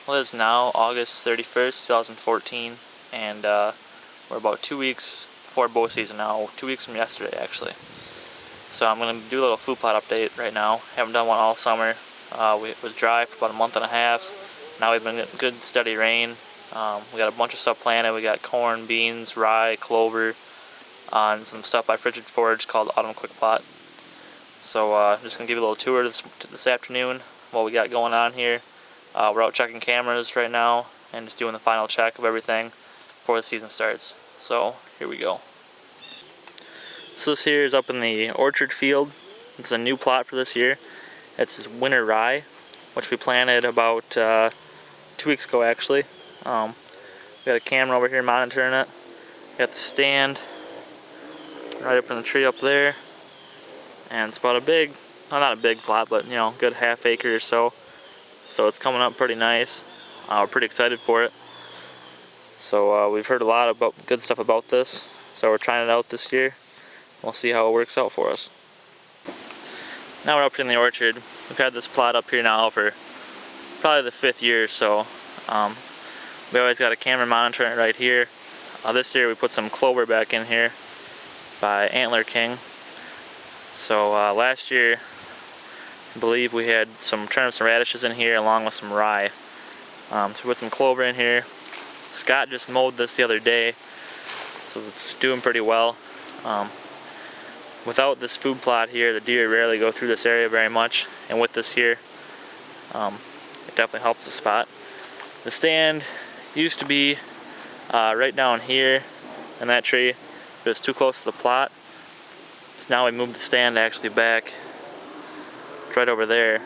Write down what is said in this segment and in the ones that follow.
Well, it is now August 31st, 2014, and we're about 2 weeks before bow season now, 2 weeks from yesterday actually. So I'm going to do a little food plot update right now. Haven't done one all summer. It was dry for about a month and a half. Now we've been getting good steady rain. We got a bunch of stuff planted. We got corn, beans, rye, clover, and some stuff by Frigid Forage called Autumn Quick Plot. So I'm just going to give you a little tour this afternoon, what we got going on here. We're out checking cameras right now and just doing the final check of everything before the season starts. So here we go. So this here is up in the orchard field. It's a new plot for this year. It's this winter rye, which we planted about 2 weeks ago actually. We got a camera over here monitoring it. Got the stand right up in the tree up there. And it's about a big, well, not a big plot, but you know, good half acre or so. So it's coming up pretty nice. We're pretty excited for it. So we've heard a lot about good stuff about this. So we're trying it out this year. We'll see how it works out for us. Now we're up in the orchard. We've had this plot up here now for probably the 5th year or so. We always got a camera monitoring it right here. This year we put some clover back in here by Antler King. So last year, I believe we had some turnips and radishes in here along with some rye. So we put some clover in here. Scott just mowed this the other day, so it's doing pretty well. Without this food plot here, the deer rarely go through this area very much, and with this here, it definitely helps the spot. The stand used to be right down here in that tree, but it's too close to the plot. So now we moved the stand actually back. It's right over there.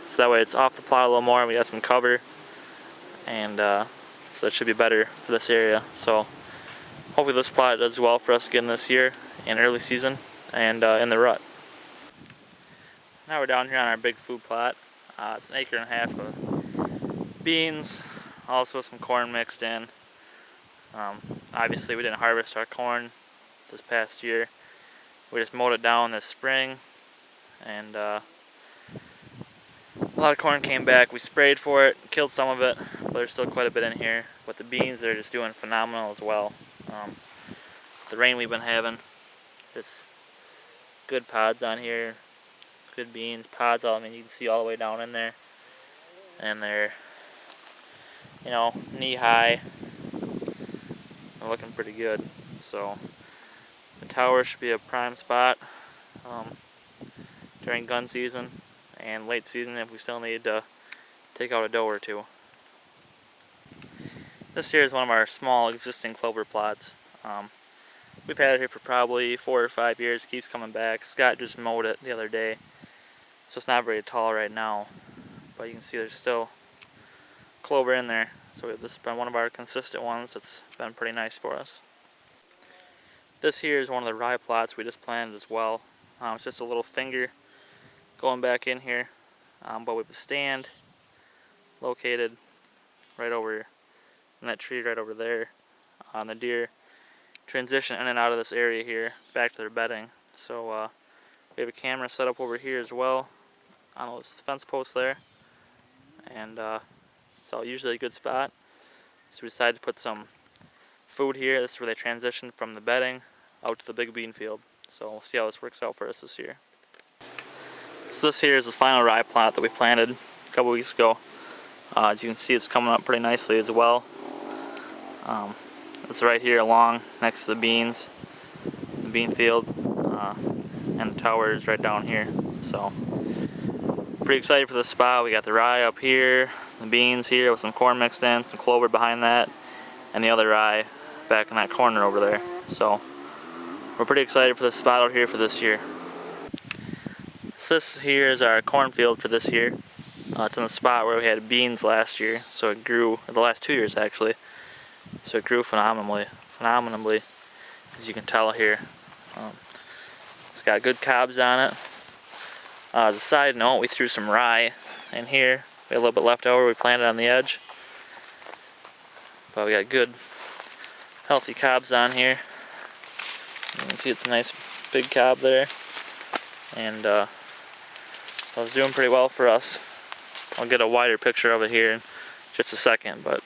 So that way it's off the plot a little more and we got some cover, and so that should be better for this area. So hopefully this plot does well for us again this year in early season and in the rut. Now we're down here on our big food plot. It's an acre and a half of beans, also some corn mixed in. Obviously we didn't harvest our corn this past year. We just mowed it down this spring, and a lot of corn came back. We sprayed for it, killed some of it, but there's still quite a bit in here. But the beans are just doing phenomenal as well. The rain we've been having, just good pods on here, good beans, pods. I mean, you can see all the way down in there, and they're, you know, knee high. They're looking pretty good. So the tower should be a prime spot during gun season and late season if we still need to take out a doe or two. This here is one of our small existing clover plots. We've had it here for probably 4 or 5 years. It keeps coming back. Scott just mowed it the other day, so it's not very tall right now, but you can see there's still clover in there. So this has been one of our consistent ones that's been pretty nice for us. This here is one of the rye plots we just planted as well. It's just a little finger going back in here, but with a stand located right over in that tree right over there. The deer transition in and out of this area here back to their bedding. So we have a camera set up over here as well on those fence posts there, and it's all usually a good spot. So we decided to put some food here. This is where they transition from the bedding out to the big bean field. So we'll see how this works out for us this year. So this here is the final rye plot that we planted a couple weeks ago. As you can see, it's coming up pretty nicely as well. It's right here along next to the beans, the bean field, and the tower is right down here. So pretty excited for this spot. We got the rye up here, the beans here with some corn mixed in, some clover behind that, and the other rye back in that corner over there. So we're pretty excited for this spot out here for this year. So this here is our cornfield for this year. It's in the spot where we had beans last year, so it grew, the last 2 years actually. So it grew phenomenally, as you can tell here. It's got good cobs on it. As a side note, we threw some rye in here. We had a little bit left over, we planted on the edge. But we got good, healthy cobs on here. You can see it's a nice big cob there. And So it's doing pretty well for us. I'll get a wider picture of it here in just a second, but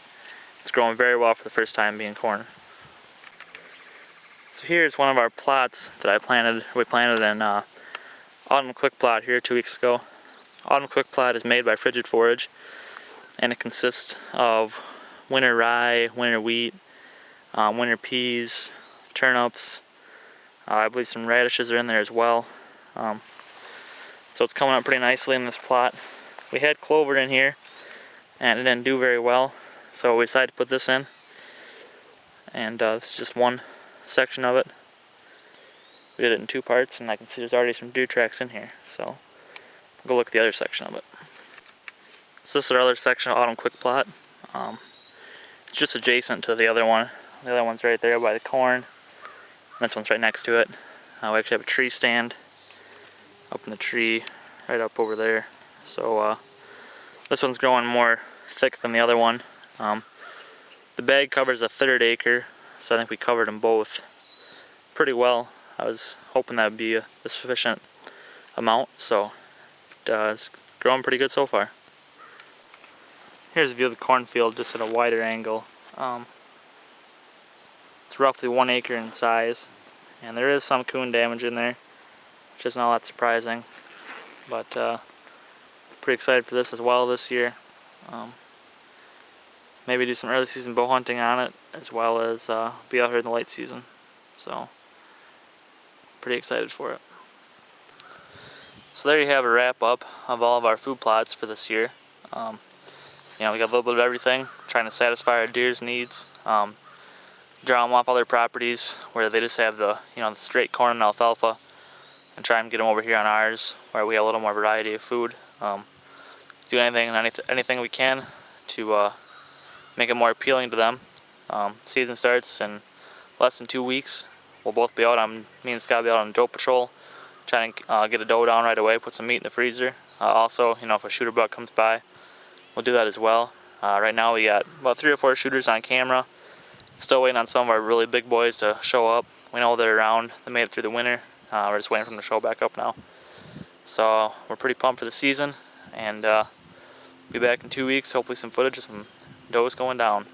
it's growing very well for the first time being corn. So here's one of our plots that we planted in Autumn Quick Plot here 2 weeks ago. Autumn Quick Plot is made by Frigid Forage, and it consists of winter rye, winter wheat, winter peas, turnips. I believe some radishes are in there as well. So it's coming up pretty nicely in this plot. We had clover in here, and it didn't do very well, so we decided to put this in. And this is just one section of it. We did it in 2 parts, and I can see there's already some deer tracks in here. So I'll go look at the other section of it. So this is our other section of Autumn Quick Plot. It's just adjacent to the other one. The other one's right there by the corn. This one's right next to it. We actually have a tree stand up in the tree, right up over there. So this one's growing more thick than the other one. The bag covers a 1/3 acre, so I think we covered them both pretty well. I was hoping that would be a sufficient amount, so it's growing pretty good so far. Here's a view of the cornfield just at a wider angle. It's roughly 1 acre in size, and there is some coon damage in there, which isn't all that surprising, but pretty excited for this as well this year. Maybe do some early season bow hunting on it, as well as be out here in the late season. So pretty excited for it. So there you have a wrap up of all of our food plots for this year. You know, we got a little bit of everything, trying to satisfy our deer's needs. Draw them off other properties where they just have the the straight corn and alfalfa, and try and get them over here on ours where we have a little more variety of food. Do anything we can to make it more appealing to them. Season starts in less than 2 weeks. We'll both be out on, me and Scott will be out on doe patrol, trying to get a doe down right away, put some meat in the freezer. Also, if a shooter buck comes by, we'll do that as well. Right now we got about 3 or 4 shooters on camera. Still waiting on some of our really big boys to show up. We know they're around. They made it through the winter. We're just waiting for them to show back up now. So we're pretty pumped for the season, and be back in 2 weeks, hopefully some footage of some does going down.